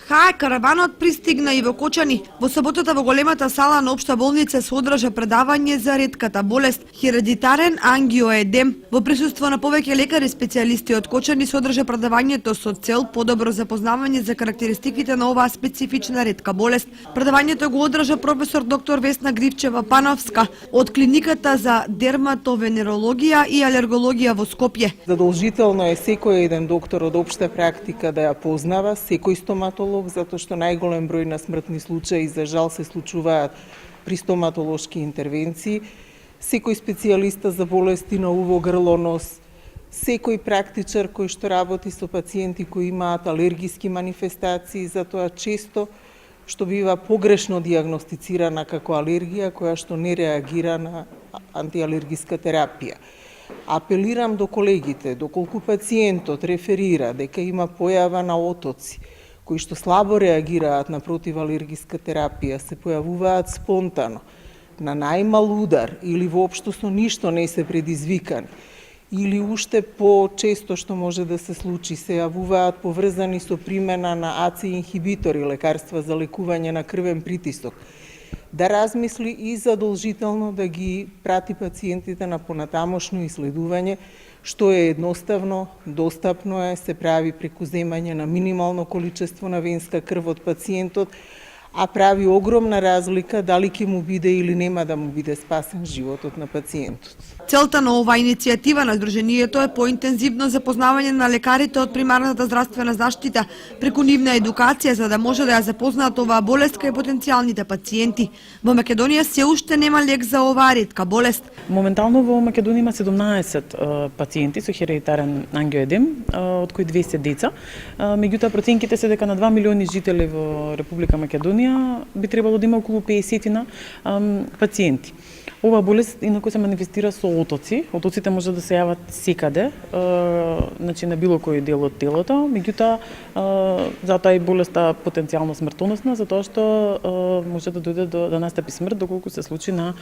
Хај караванот пристигна и во Кочани. Во саботата во големата сала на Општа болница се одржа предавање за ретката болест хередитарен ангиоедем. Во присуство на повеќе лекари специјалисти од Кочани се одржа предавањето со цел подобро запознавање за карактеристиките на оваа специфична ретка болест. Предавањето го одржа професор доктор Весна Гривчева-Пановска од клиниката за дерматовенерологија и алергологија во Скопје. Задолжително е секој еден доктор од општа практика да ја познава, секој стоматолог, затоа што најголем број на смртни случаи за жал се случуваат при стоматолошки интервенции, секој специјалиста за болести на уво, грло, нос, секој практичар кој што работи со пациенти кои имаат алергиски манифестации, затоа често што бива погрешно дијагностицирана како алергија која што не реагира на антиалергиска терапија. Апелирам до колегите, доколку пациентот реферира дека има појава на отоци, кои што слабо реагираат на противалергиска терапија, се појавуваат спонтано, на најмал удар или воопшто со ништо не се предизвикани, или уште по-често што може да се случи, се јавуваат поврзани со примена на АЦИ инхибитори, лекарства за лекување на крвен притисок, да размисли и задолжително да ги прати пациентите на понатамошно исследување, што е едноставно, достапно е, се прави преку земање на минимално количество на венска крв од пациентот, а прави огромна разлика дали ќе му биде или нема да му биде спасен животот на пациентот. Целта на оваа иницијатива на Сдруженијето е поинтензивно запознавање на лекарите од примарната здравствена заштита преку нивна едукација за да може да ја запознаат оваа болест кај потенцијалните пациенти. Во Македонија се уште нема лек за оваа ретка болест. Моментално во Македонија има 17 пациенти со хередитарен ангиоедем, од кои 200 деца. Меѓутоа проценките се дека на 2 милиони жители во Република Македонија би требало да има околу 50 пациенти. Оваа болест инаку се манифестира со отоци. Отоците може да се јават секаде, значи на било кој дел од телото, меѓутоа затоа и болеста потенцијално смртоносна, затоа што може да дојде да настапи смрт доколку се случи на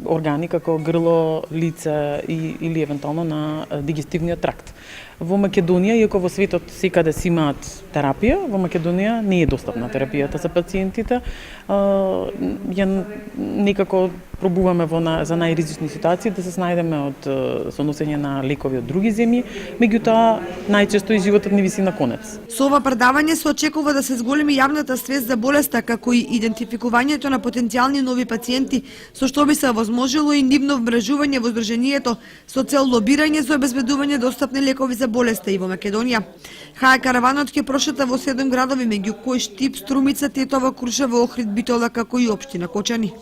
органи како грло, лице или евентуално на дигестивниот тракт. Во Македонија, иако во светот секаде си имаат терапија, во Македонија не е достапна терапијата за пациентите. Некако пробуваме за најризични ситуации да се снајдеме од соносење на лекови од други земји, меѓутоа најчесто и животот ни виси на конец. Со ова предавање се очекува да се зголеми јавната свест за болеста, како и идентификувањето на потенцијални нови пациенти, со што би се овозможило и нивно вмрежување во Сдруженијето со цел лобирање за обезбедување достапни лекови за болеста и во Македонија. Хај караванот ќе прошета во 7 градови, меѓу кои Штип, Струмица, Тетово, Крушево, Охрид, Битола, како и општина Кочани.